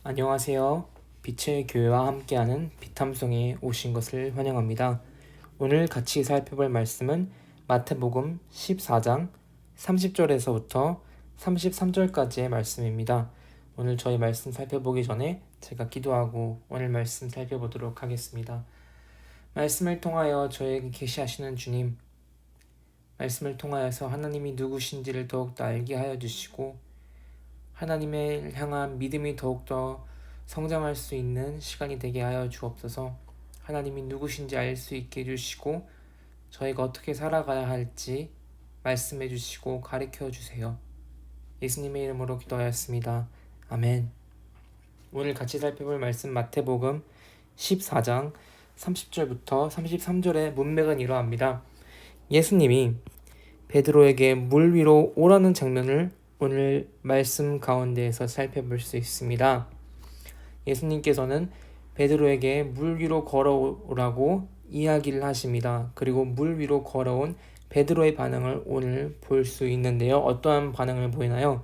안녕하세요. 빛의 교회와 함께하는 빛함송에 오신 것을 환영합니다. 오늘 같이 살펴볼 말씀은 마태복음 14장 30절에서부터 33절까지의 말씀입니다. 오늘 저희 말씀 살펴보기 전에 제가 기도하고 오늘 말씀 살펴보도록 하겠습니다. 말씀을 통하여 저에게 계시하시는 주님, 말씀을 통하여서 하나님이 누구신지를 더욱더 알게 하여 주시고 하나님을 향한 믿음이 더욱더 성장할 수 있는 시간이 되게 하여 주옵소서. 하나님이 누구신지 알 수 있게 해주시고 저희가 어떻게 살아가야 할지 말씀해 주시고 가르쳐 주세요. 예수님의 이름으로 기도하였습니다. 아멘. 오늘 같이 살펴볼 말씀 마태복음 14장 30절부터 33절의 문맥은 이러합니다. 예수님이 베드로에게 물 위로 오라는 장면을 오늘 말씀 가운데에서 살펴볼 수 있습니다. 예수님께서는 베드로에게 물 위로 걸어오라고 이야기를 하십니다. 그리고 물 위로 걸어온 베드로의 반응을 오늘 볼 수 있는데요. 어떠한 반응을 보이나요?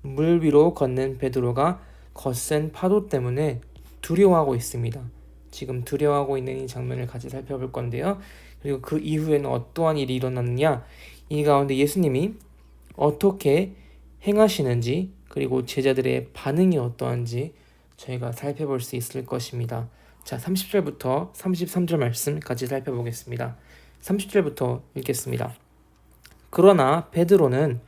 물 위로 걷는 베드로가 거센 파도 때문에 두려워하고 있습니다. 지금 두려워하고 있는 이 장면을 같이 살펴볼 건데요. 그리고 그 이후에는 어떠한 일이 일어났느냐? 이 가운데 예수님이 어떻게 행하시는지 그리고 제자들의 반응이 어떠한지 저희가 살펴볼 수 있을 것입니다. 자, 30절부터 33절 말씀 같이 살펴보겠습니다. 30절부터 읽겠습니다. 그러나 베드로는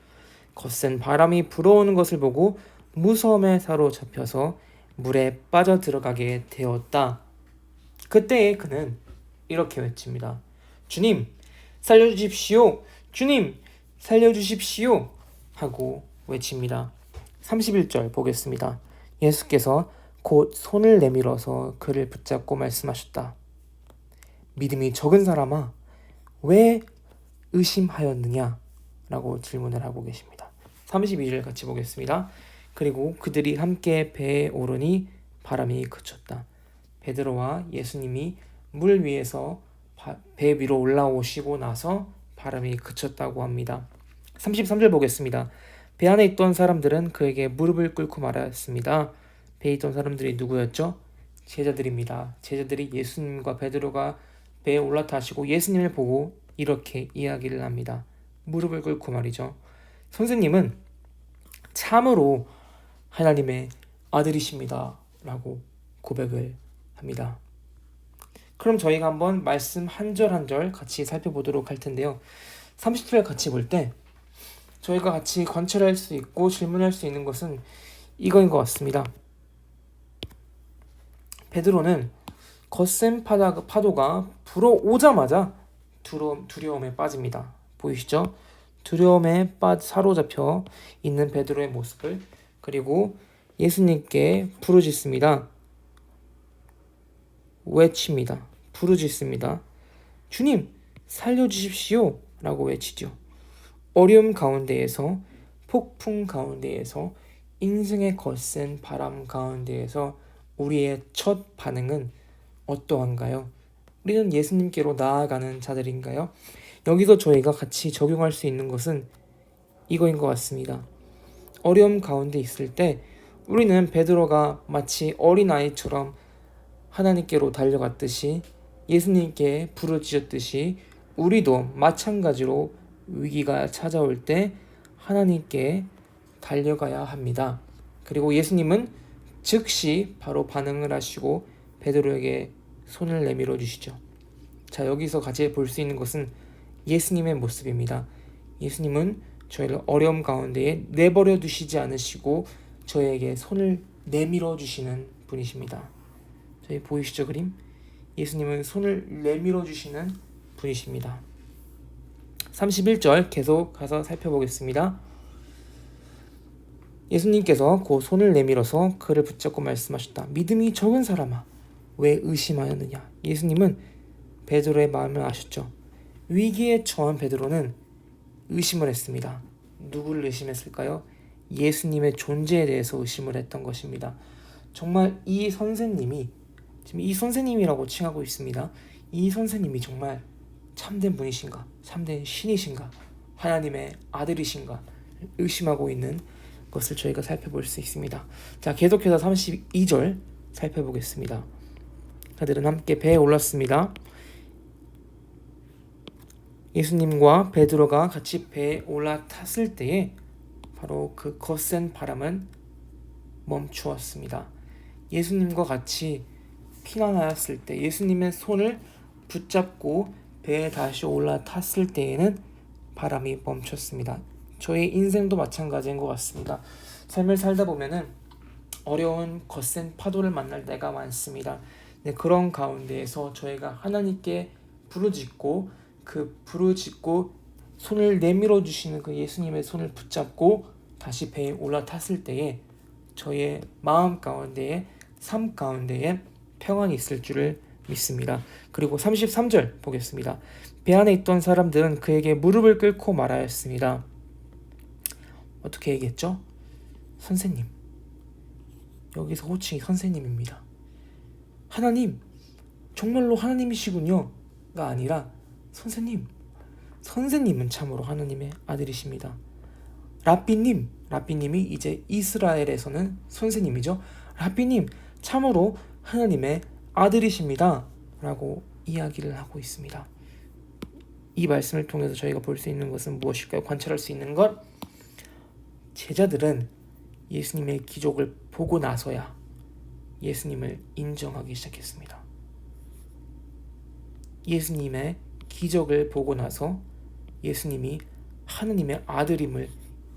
거센 바람이 불어오는 것을 보고 무서움에 사로잡혀서 물에 빠져 들어가게 되었다. 그때에 그는 이렇게 외칩니다. 주님, 살려주십시오! 주님, 살려주십시오! 하고 외칩니다. 31절 보겠습니다. 예수께서 곧 손을 내밀어서 그를 붙잡고 말씀하셨다. 믿음이 적은 사람아, 왜 의심하였느냐? 라고 질문을 하고 계십니다. 32절 같이 보겠습니다. 그리고 그들이 함께 배에 오르니 바람이 그쳤다. 베드로와 예수님이 물 위에서 배 위로 올라오시고 나서 바람이 그쳤다고 합니다. 33절 보겠습니다. 배 안에 있던 사람들은 그에게 무릎을 꿇고 말하였습니다. 배에 있던 사람들이 누구였죠? 제자들입니다. 제자들이 예수님과 베드로가 배에 올라타시고 예수님을 보고 이렇게 이야기를 합니다. 무릎을 꿇고 말이죠. 선생님은 참으로 하나님의 아들이십니다. 라고 고백을 합니다. 그럼 저희가 한번 말씀 한 절 한 절 같이 살펴보도록 할 텐데요. 30절 같이 볼 때 저희가 같이 관찰할 수 있고 질문할 수 있는 것은 이거인 것 같습니다. 베드로는 거센 파도가 불어오자마자 두려움에 빠집니다. 보이시죠? 두려움에 사로잡혀 있는 베드로의 모습을 그리고 예수님께 부르짖습니다. 외칩니다. 부르짖습니다. 주님, 살려주십시오! 라고 외치죠. 어려움 가운데에서, 폭풍 가운데에서, 인생의 거센 바람 가운데에서 우리의 첫 반응은 어떠한가요? 우리는 예수님께로 나아가는 자들인가요? 여기서 저희가 같이 적용할 수 있는 것은 이거인 것 같습니다. 어려움 가운데 있을 때 우리는 베드로가 마치 어린아이처럼 하나님께로 달려갔듯이 예수님께 부르짖었듯이 우리도 마찬가지로 위기가 찾아올 때 하나님께 달려가야 합니다. 그리고 예수님은 즉시 바로 반응을 하시고 베드로에게 손을 내밀어 주시죠. 자, 여기서 같이 볼 수 있는 것은 예수님의 모습입니다. 예수님은 저희를 어려움 가운데에 내버려 두시지 않으시고 저에게 손을 내밀어 주시는 분이십니다. 저희 보이시죠 그림? 예수님은 손을 내밀어 주시는 분이십니다. 31절 계속 가서 살펴보겠습니다. 예수님께서 그 손을 내밀어서 그를 붙잡고 말씀하셨다. 믿음이 적은 사람아, 왜 의심하였느냐? 예수님은 베드로의 마음을 아셨죠. 위기에 처한 베드로는 의심을 했습니다. 누구를 의심했을까요? 예수님의 존재에 대해서 의심을 했던 것입니다. 정말 이 선생님이 지금 이 선생님이라고 칭하고 있습니다. 이 선생님이 정말 참된 분이신가? 참된 신이신가? 하나님의 아들이신가? 의심하고 있는 것을 저희가 살펴볼 수 있습니다. 자, 계속해서 32절 살펴보겠습니다. 그들은 함께 배에 올랐습니다. 예수님과 베드로가 같이 배에 올라탔을 때에 바로 그 거센 바람은 멈추었습니다. 예수님과 같이 피난하였을 때 예수님의 손을 붙잡고 배에 다시 올라탔을 때에는 바람이 멈췄습니다. 저의 인생도 마찬가지인 것 같습니다. 삶을 살다 보면은 어려운 거센 파도를 만날 때가 많습니다. 네, 그런 가운데에서 저희가 하나님께 부르짖고 손을 내밀어 주시는 그 예수님의 손을 붙잡고 다시 배에 올라탔을 때에 저의 마음 가운데에 삶 가운데에 평안이 있을 줄을 믿습니다. 그리고 33절 보겠습니다. 배 안에 있던 사람들은 그에게 무릎을 꿇고 말하였습니다. 어떻게 얘기했죠? 선생님. 여기서 호칭이 선생님입니다. 하나님, 정말로 하나님이시군요가 아니라 선생님. 선생님은 참으로 하나님의 아들이십니다. 라삐님이 이제 이스라엘에서는 선생님이죠. 라삐님, 참으로 하나님의 아들이십니다. 라고 이야기를 하고 있습니다. 이 말씀을 통해서 저희가 볼 수 있는 것은 무엇일까요? 관찰할 수 있는 것, 제자들은 예수님의 기적을 보고 나서야 예수님을 인정하기 시작했습니다. 예수님의 기적을 보고 나서 예수님이 하나님의 아들임을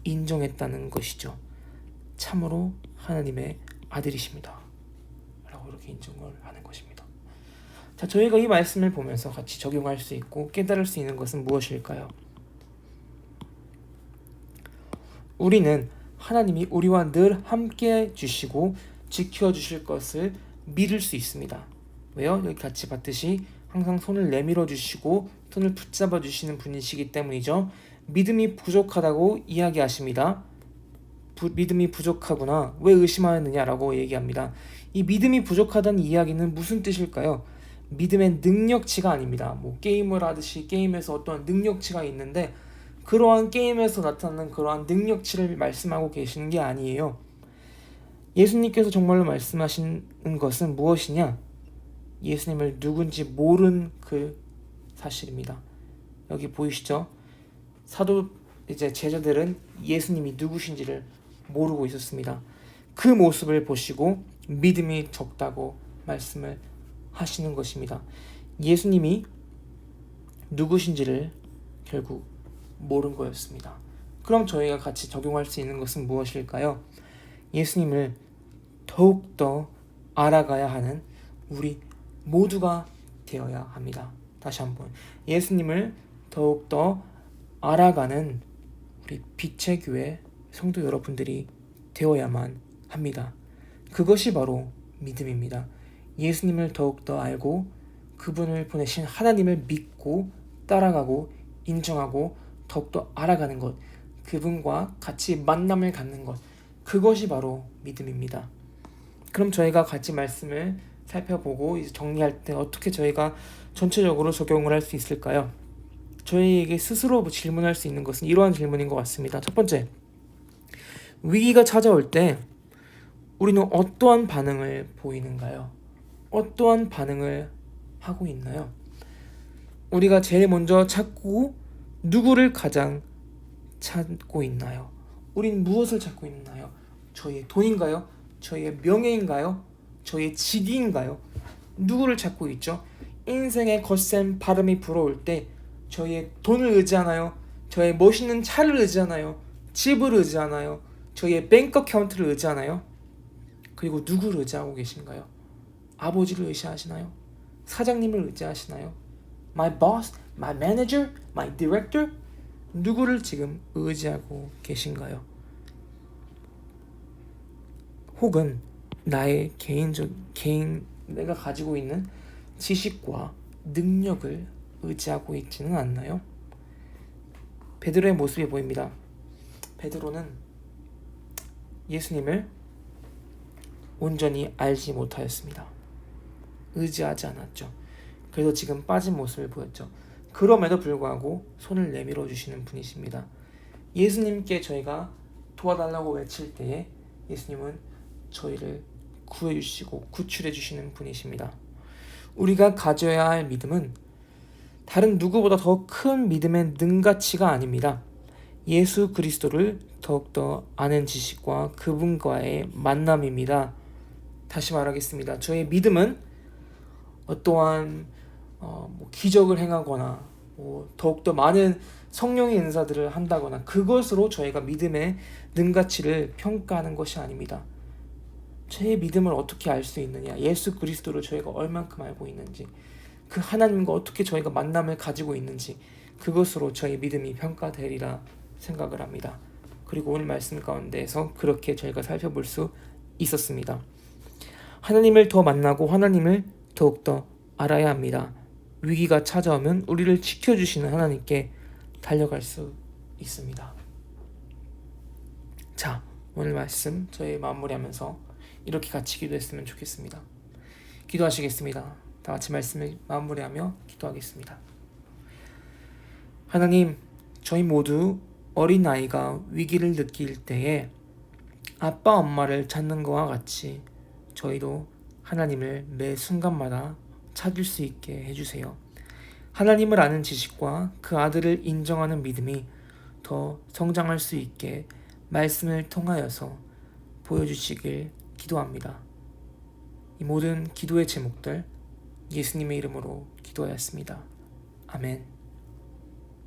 인정했다는 것이죠. 참으로 하나님의 아들이십니다. 라고 이렇게 인정을 하는 것입니다. 자, 저희가 이 말씀을 보면서 같이 적용할 수 있고 깨달을 수 있는 것은 무엇일까요? 우리는 하나님이 우리와 늘 함께 주시고 지켜주실 것을 믿을 수 있습니다. 왜요? 여기 같이 봤듯이 항상 손을 내밀어 주시고 손을 붙잡아 주시는 분이시기 때문이죠. 믿음이 부족하다고 이야기하십니다. 믿음이 부족하구나. 왜 의심하였느냐라고 얘기합니다. 이 믿음이 부족하다는 이야기는 무슨 뜻일까요? 믿음의 능력치가 아닙니다. 게임을 하듯이 게임에서 어떤 능력치가 있는데 그러한 게임에서 나타나는 그러한 능력치를 말씀하고 계시는 게 아니에요. 예수님께서 정말로 말씀하시는 것은 무엇이냐? 예수님을 누군지 모른 그 사실입니다. 여기 보이시죠? 제자들은 예수님이 누구신지를 모르고 있었습니다. 그 모습을 보시고 믿음이 적다고 말씀을 하시는 것입니다. 예수님이 누구신지를 결국 모른 거였습니다. 그럼 저희가 같이 적용할 수 있는 것은 무엇일까요? 예수님을 더욱더 알아가야 하는 우리 모두가 되어야 합니다. 다시 한번 예수님을 더욱더 알아가는 우리 빛의 교회 성도 여러분들이 되어야만 합니다. 그것이 바로 믿음입니다. 예수님을 더욱더 알고 그분을 보내신 하나님을 믿고 따라가고 인정하고 더욱더 알아가는 것, 그분과 같이 만남을 갖는 것, 그것이 바로 믿음입니다. 그럼 저희가 같이 말씀을 살펴보고 이제 정리할 때 어떻게 저희가 전체적으로 적용을 할 수 있을까요? 저희에게 스스로 질문할 수 있는 것은 이러한 질문인 것 같습니다. 첫 번째, 위기가 찾아올 때 우리는 어떠한 반응을 보이는가요? 어떠한 반응을 하고 있나요? 우리가 제일 먼저 찾고 누구를 가장 찾고 있나요? 우린 무엇을 찾고 있나요? 저희의 돈인가요? 저희의 명예인가요? 저희의 직위인가요? 누구를 찾고 있죠? 인생의 거센 바람이 불어올 때 저희의 돈을 의지하나요? 저의 멋있는 차를 의지하나요? 집을 의지하나요? 저희의 뱅크 어카운트를 의지하나요? 그리고 누구를 의지하고 계신가요? 아버지를 의지하시나요? 사장님을 의지하시나요? My boss, my manager, my director? 누구를 지금 의지하고 계신가요? 혹은 나의 내가 가지고 있는 지식과 능력을 의지하고 있지는 않나요? 베드로의 모습이 보입니다. 베드로는 예수님을 온전히 알지 못하였습니다. 의지하지 않았죠. 그래서 지금 빠진 모습을 보였죠. 그럼에도 불구하고 손을 내밀어 주시는 분이십니다. 예수님께 저희가 도와달라고 외칠 때에 예수님은 저희를 구해주시고 구출해주시는 분이십니다. 우리가 가져야 할 믿음은 다른 누구보다 더 큰 믿음의 능가치가 아닙니다. 예수 그리스도를 더욱더 아는 지식과 그분과의 만남입니다. 다시 말하겠습니다. 저의 믿음은 어떠한 기적을 행하거나 더욱더 많은 성령의 은사들을 한다거나 그것으로 저희가 믿음의 능가치를 평가하는 것이 아닙니다. 저의 믿음을 어떻게 알 수 있느냐? 예수 그리스도를 저희가 얼만큼 알고 있는지, 그 하나님과 어떻게 저희가 만남을 가지고 있는지, 그것으로 저희 믿음이 평가되리라 생각을 합니다. 그리고 오늘 말씀 가운데에서 그렇게 저희가 살펴볼 수 있었습니다. 하나님을 더 만나고 하나님을 더욱더 알아야 합니다. 위기가 찾아오면 우리를 지켜주시는 하나님께 달려갈 수 있습니다. 자, 오늘 말씀 저희 마무리하면서 이렇게 같이 기도했으면 좋겠습니다. 기도하시겠습니다. 다 같이 말씀을 마무리하며 기도하겠습니다. 하나님, 저희 모두 어린아이가 위기를 느낄 때에 아빠 엄마를 찾는 것과 같이 저희도 하나님을 매 순간마다 찾을 수 있게 해주세요. 하나님을 아는 지식과 그 아들을 인정하는 믿음이 더 성장할 수 있게 말씀을 통하여서 보여주시길 기도합니다. 이 모든 기도의 제목들 예수님의 이름으로 기도하였습니다. 아멘.